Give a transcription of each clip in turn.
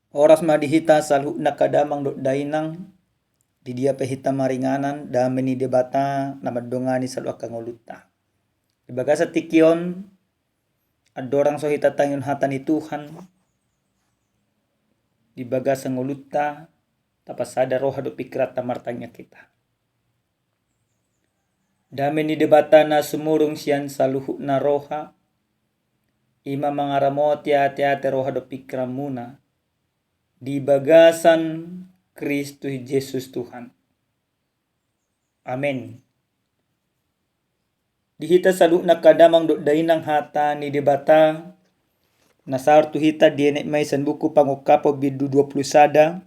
Oras madihita salhu nakadamang do dainang di dia pehita maringanan dameni debata namadongani salwa kanguluta. Ibaga sa tikion adorang so hita tangyon hata ni Tuhan. Ibaga sa nguluta tapasada roha do pikirat tamartanya kita. Dameni debata na sumurong siyan sa luhu na roha. Ima mangaramoti ate-ate roha do pikiran muna. Di bagasan Kristus Yesus Tuhan. Amin. Dihita salu nakadamang do dainang hata ni debata nasar tu hita dienek may san buku pangukapo bidu 20 sada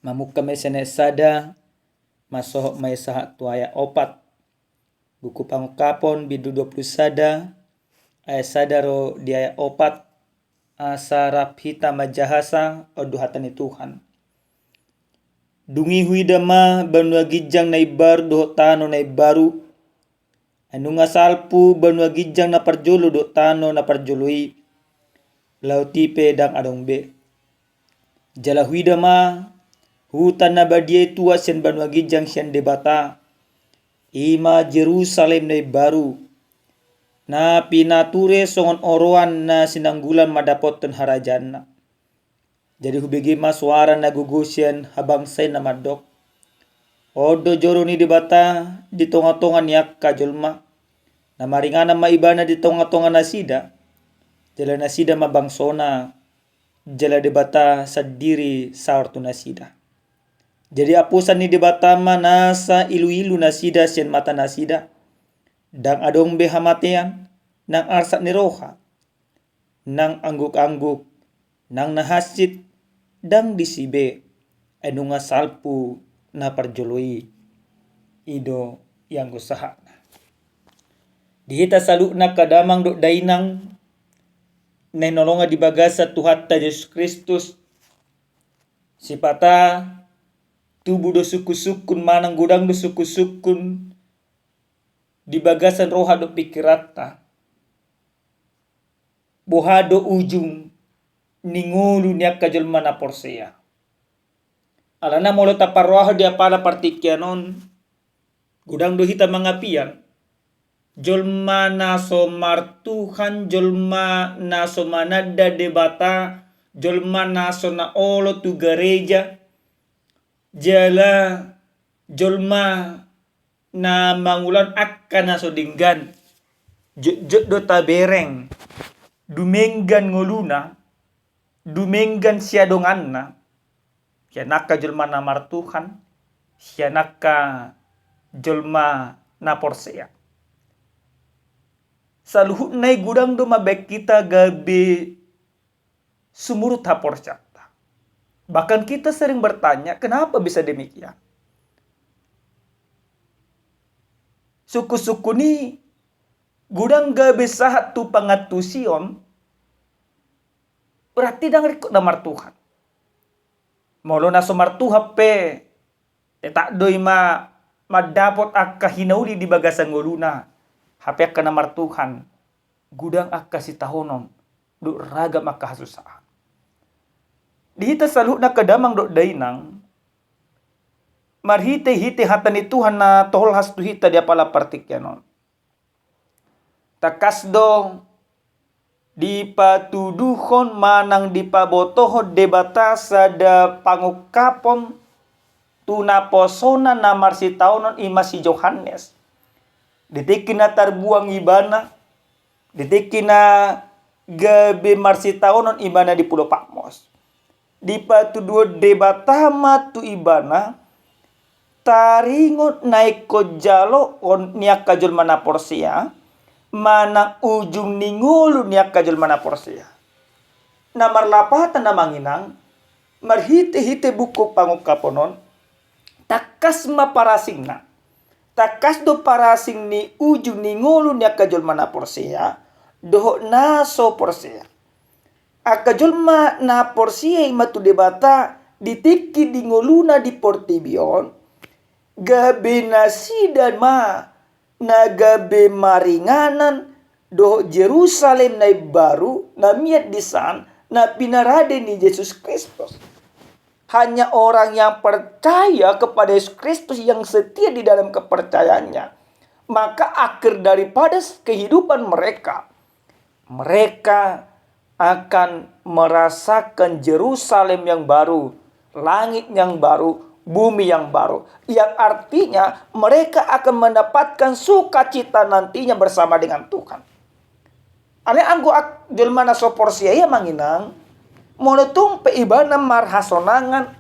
mamuka may sene sada masohok may saha tuaya opat buku pangukapon bidu 20 sada ay sada ro diaya opat asarap hita majahasa o duhatan ni Tuhan. Dungi huidama banua gijang na ibar do tano na ibaru. Anu nga salpu banua gijang na parjolo do tano na parjoloi. Lautipe dang adongbe. Jala huidama hutan na badie tua sen banua gijang sen debata. Ima Jerusalem na ibaru. Na pinature songon oroan na sinanggulan madapoten harajan na. Jadi hubigi suara na gugusyan habang say na madok. Odo joro ni debata di tonga-tonga niyak kajolma. Na maringana maibana di tonga-tonga nasida. Jala nasida mabangsona. Jala debata sa diri saortu nasida. Jadi apusan ni debata manasa ilu-ilu nasida siyan mata nasida. Dang adong behamatean nang arsak ni roha. Nang angguk-angguk. Nang nahasit. Dang disibe. Anu nga salpu na parjoloi. Ido yang usaha. Dihita salu na kadamang do dainang. Nenolonga di bagasa Tuhata Yesus Kristus. Sipata tubuh do suku-sukun manang gudang do suku-sukun. Di bagasan roha do pikirata. Bohado ujung ningulu niya kajolma na porsea. Alana molo taparroha dia pala partikyanon. Gudang do hita mangapian. Jolma na somartuhan, jolma na somanada debata, jolma na na olo tu gereja. Jala jolma na mangulan akan na sodinggan. Jut do tabereng. Dumenggan ngoluna. Dumenggan siadongan na. Sianaka jolma na martuhan. Sianaka jolma na porsea. Saluhut nai gudang do mabek kita gabe sumurut haporsyata. Bahkan kita sering bertanya kenapa bisa demikian. Suku-suku ni gudang gabe sahat tu pangatusion berarti dang rikot na martuhan. Molo na sumartuha pe tak doi madapot akka hinauli di bagasan ngoluna. Hape akka na martuhan. Gudang akka si tahonon. Du ragam akka hasusaan. Dihita salu na kadamang do dainang. Marhite-hite hata ni Tuhan na tohol hastu hita dia pala partikyanon. Takasdo di patuduhon manang di pabotoho debata sada pangukapon tunaposona na marsitaonon ima si Johannes. Ditikin na tarbuang ibana. Ditikin na gabe marsitaonon ibana di Pulau Patmos. Di patuduho debata matu ibana. Taringot naik ko jalo on niak kajol mana porsia. Manang ujung ningulu niak kajol mana porsia. Na marlapatan na manginang. Marhite-hite buku pangukaponon. Takas maparasing na. Takas do parasing ni ujung ningulu niak kajol mana porsia. Doho naso porsia. Akajol mana porsia imatu debata. Ditiki di ngoluna di portibion. Gabe nasidan na gabe maringanan do Jerusalem na baru na miat disan na pinarade ni Yesus Kristus. Hanya orang yang percaya kepada Yesus Kristus, yang setia di dalam kepercayaannya, maka akhir daripada kehidupan mereka, mereka akan merasakan Yerusalem yang baru, langit yang baru, bumi yang baru. Yang artinya mereka akan mendapatkan sukacita nantinya bersama dengan Tuhan. Ale anggo jelma na soporsia ya manginang, monotung pe ibana marhasonangan,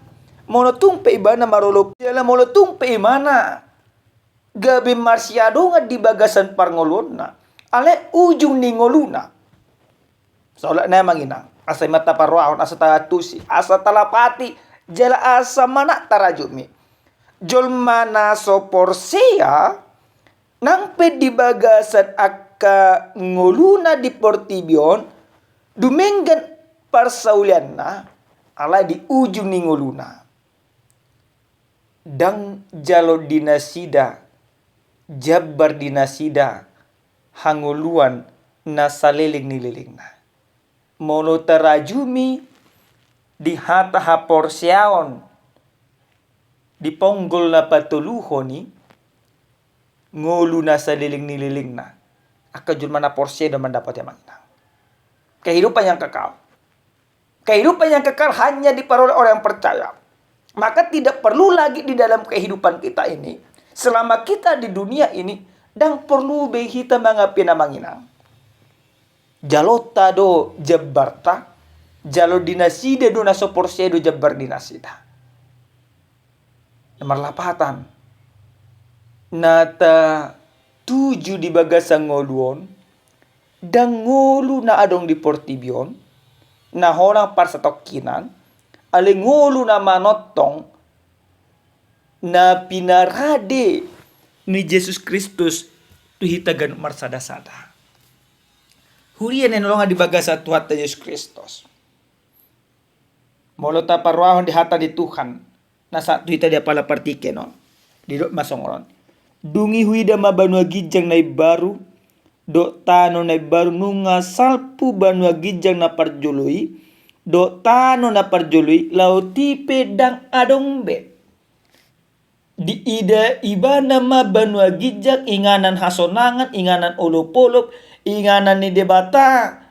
monotung pe ibana marulup, jala monotung pe imana gabi marsiadonga di bagasan parngoluna, ale ujung ningoluna. Soalnya na manginang, asa mata parwaon, asa tatusi, asa talapati, jala asa mana tarajumi. Jelma na soporsia nang pe di bagasan ka ngoluna di portibion dumenggan parsaulianna ala di ujung ni ngoluna dang jalo dinasida jabbar dinasida hanguluan na saliling nililingna mono tarajumi di hata haporsiaon di ponggol na patuluhoni ngolu na saliling nililingna akajul mana porsi dan mendapat yang mana. Kehidupan yang kekal. Kehidupan yang kekal hanya diperoleh orang yang percaya. Maka tidak perlu lagi di dalam kehidupan kita ini, selama kita di dunia ini, dan perlu behita mangapi namanginang. Jalota do jabbarta, jalo dinasida do naso porsi do jabbar dinasida. Nomor 8. Nata 7 di bagasang ngoluon, dan ngolu na adong di portibion, na horang par sa tokinan, ale ngolu na manotong, na pinarade ni Jesus Kristus tuhitagan marsada-sada. Hurian yang nolongan di bagasa Tuhan Yesus Kristus. Molota parwahon di hata di Tuhan, na sa tuhita dia pala partike no, di dok masongron. Dungi huida mabanua gijang na baru, do tano na baru nunga salpu banua gijang na parjului, do tano na parjului lauti pedang adongbe. Di ida ibana mabanua gijang inganan hasonangan, inganan olopolop, inganan ni debata,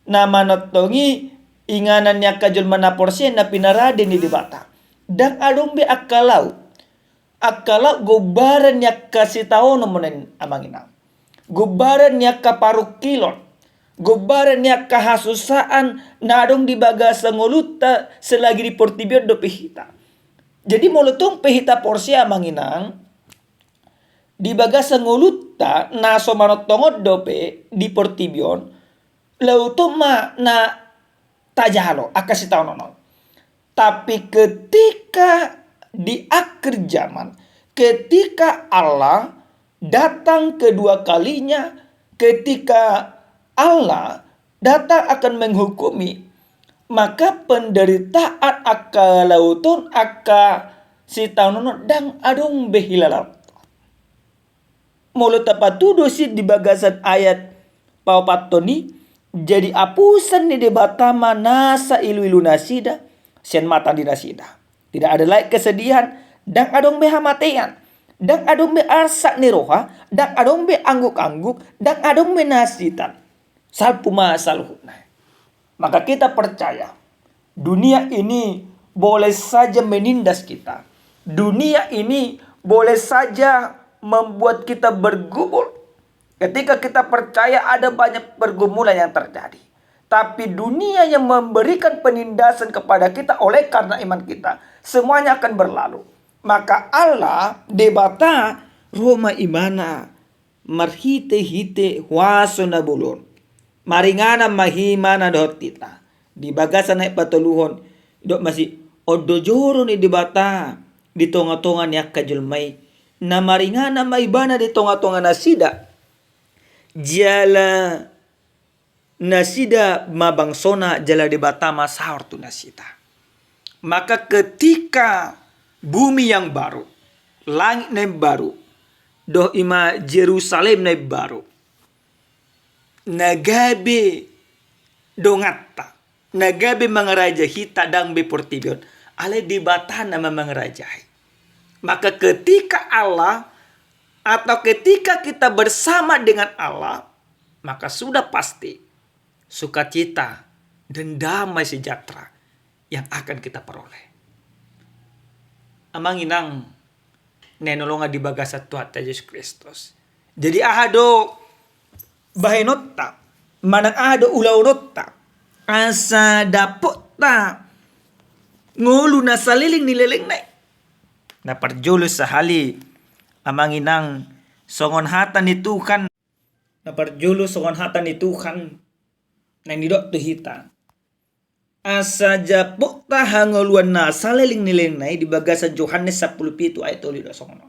na manotongi, inganan niya kajol manaporsen na pinarade ni debata. Dan adongbe akalau. Akala gobaran niya kasih tahu nomonen amangina. Gobaran niya kaparuk kilon. Gobaran niya kahasusaan nadong di bagasa ngoluta selagi di portibion do pehita. Jadi molotong pehita porsi amanginang di bagasa ngoluta naso manotongod dope di portibion lautoma na tajalo akasih tahu nonon. Tapi ketika di akhir zaman, ketika Allah datang kedua kalinya, ketika Allah datang akan menghukumi, maka penderitaan aka lautun aka si taunono dang adong behilalap. Mulu tapatudo si di bagasan ayat paupatoni, jadi apusan ni debatama nasa ilu-ilu nasida, sen mata di nasida. Tidak ada lagi kesedihan, dan adong be hamatian, dan adong be arsak niroha, dan adong be angguk-angguk, dan adong be nasitan. Salpu masaluhuna. Maka kita percaya, dunia ini boleh saja menindas kita. Dunia ini boleh saja membuat kita bergumul. Ketika kita percaya ada banyak pergumulan yang terjadi. Tapi dunia yang memberikan penindasan kepada kita oleh karena iman kita, semuanya akan berlalu. Maka Allah debata Roma imana marhite-hite huaso na bulon. Maringana mahimana dohotita. Di bagasan na ipatuluhon, dok masih odojoro ni debata di tonga-tonga niya kajulmay. Na maringana maibana di tonga-tonga nasida. Jala nasida mabangsona jala debata masahor tu nasida. Maka ketika bumi yang baru, langit yang baru, doh ima Jerusalem yang baru, nagabe dongatta, nagabe mangarajahi tadang beportibion. Ale di bata nama mangarajahi. Maka ketika Allah atau ketika kita bersama dengan Allah, maka sudah pasti sukacita dan damai sejahtera yang akan kita peroleh. Amang inang nenolonga di bagasa Tuhan Yesus Kristus. Jadi ahado bahenota, manang ahado ulaunota, asa dapota ngulu na saliling nileleng na. Na parjulo sa hali amang inang songon hatan ni Tuhan. Na parjulo songon hatan ni Tuhan na nidok tuhita. Asa japota hangoluan na saliling nileleng na di bagasan Yohanes 10:7 ayat 12 songon.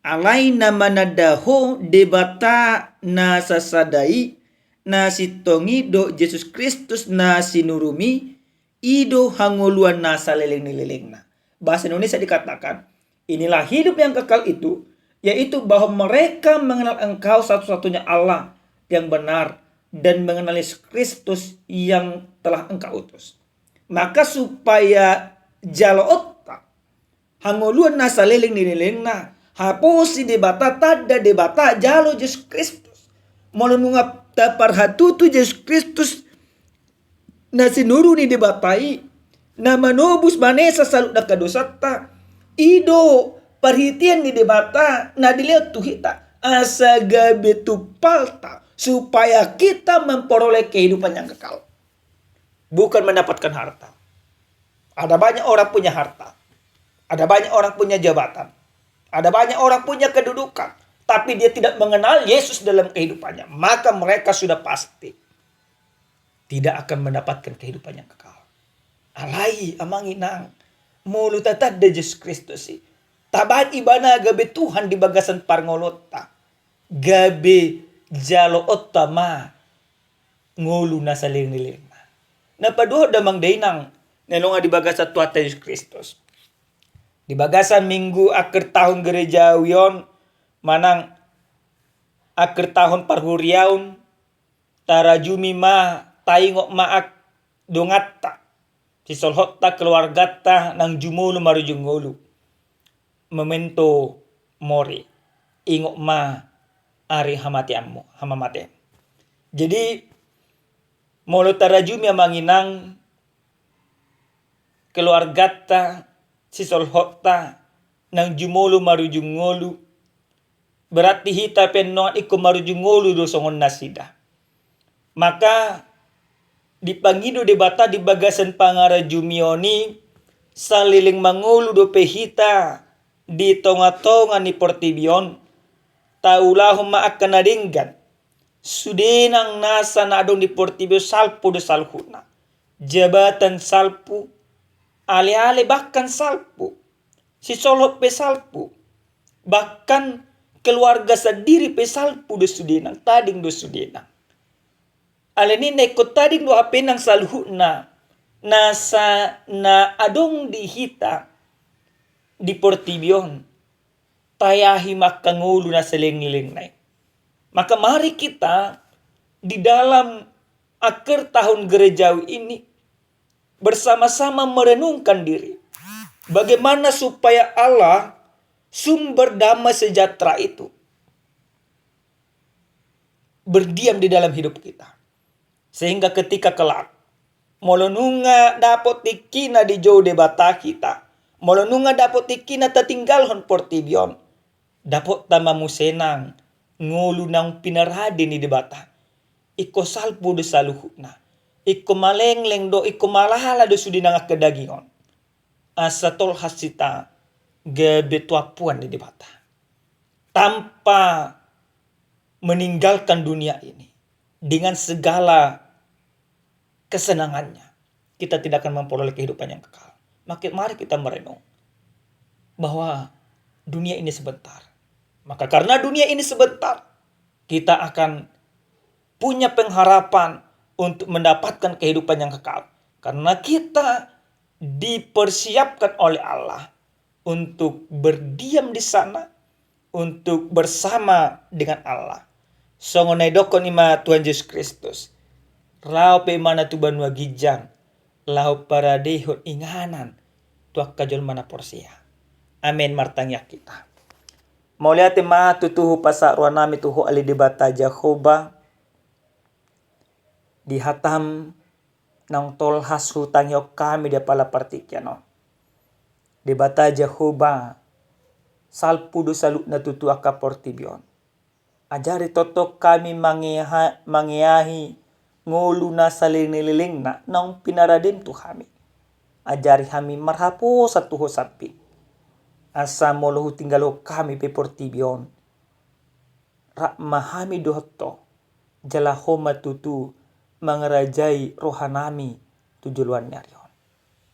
Alay na manadaho debata na sasadai na sitongi do Jesus Kristus na sinurumi ido hangoluan na saliling na. Bahasa Indonesia dikatakan, inilah hidup yang kekal itu, yaitu bahwa mereka mengenal Engkau satu-satunya Allah yang benar dan mengenal Yesus Kristus yang telah Engkau utus. Maka supaya jaloota hangoluan na saliling na haposi debata tada debata jalo Yesus Kristus. Molunungap taparhatutu Yesus Kristus na sinuru ni debatai na manobus manesa salut na kadosata ido perhitian ni debata na dilihat tuhita asa gabe tupalta supaya kita memperoleh kehidupan yang kekal, bukan mendapatkan harta. Ada banyak orang punya harta, ada banyak orang punya jabatan, ada banyak orang punya kedudukan, tapi dia tidak mengenal Yesus dalam kehidupannya, maka mereka sudah pasti tidak akan mendapatkan kehidupan yang kekal. Alai amang inang mulut tatad de Yesus Kristus si taban ibana gabe Tuhan di bagasan parngolota gabe jalo otama ngulu na saling na paduho damang dainang nenonga di bagasan Tuhan Yesus Kristus di bagasan minggu akhir tahun gereja wion manang akhir tahun parhuriaun tarajumi ma taingok maak dongatta sisolhotta keluargata nang jumulu marujungulu memento mori ingok ma ari hamatiammu hamamate. Jadi molo tarajumi amanginang keluargata sisolhotta nang jumulu marujungulu berarti hita penno iko marujungulu do songon nasida. Maka dipangido debata di bagasan pangara jumioni saliling mangulu do pehita di tonga-tonga ni portibion taulahum akan nadinggan sudenang nasa na adong di portibio salpu do salhuna jabatan salpu ale-ale bahkan salpu si solop pe salpu bahkan keluarga sendiri pe salpu do sudenang tading do sudenang. Aleni neko tading do apenang salhuna nasa na adong dihita di portibion tayahi makangulu na seling-ling nai. Maka mari kita di dalam akhir tahun gerejawi ini bersama-sama merenungkan diri bagaimana supaya Allah sumber damai sejahtera itu berdiam di dalam hidup kita. Sehingga ketika kelak molonunga dapot tikina di jauh debata kita, molonunga dapot tikina tatinggalhon portibion, dapot tamamu senang ngulu nang pinarhadi ni debata. Iko salpu do saluhuna, iko malengleng do iko malahala do sudinang kedagingon. Asa tol hasita gebetuapuan di debata. Tanpa meninggalkan dunia ini dengan segala kesenangannya, kita tidak akan memperoleh kehidupan yang kekal. Mari kita merenung bahwa dunia ini sebentar. Maka karena dunia ini sebentar, kita akan punya pengharapan untuk mendapatkan kehidupan yang kekal. Karena kita dipersiapkan oleh Allah untuk berdiam di sana, untuk bersama dengan Allah. Songonai dokon ima Tuhan Yesus Kristus. Rao pe mana tu banua gijang. Lau para dehot inganan. Tuak kajol mana porsia. Amin martangyak kita. Maulia tema tutuhu pasak ruanami tuhu ali debata Jehovah. Dihatam nang tol hasu tangyok kami dia pala partikyano. Debata Jehovah. Salpudo saluk na tutu aka portibion. Ajari totok kami mangiahi ngolu na saliniling na nang pinaradim tu kami. Ajari kami marhapo sa tuho sapi. Asa molohu tinggalo kami pe portibion. Rak mahami dohto jala homa tutu mangarajai rohanami tujuluan nyarion.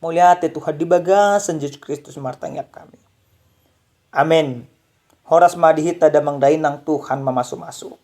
Muliate Tuhan dibagasan Yesus Kristus martangyak kami. Amin. Horas madihita damang dainang Tuhan mamasu-masu.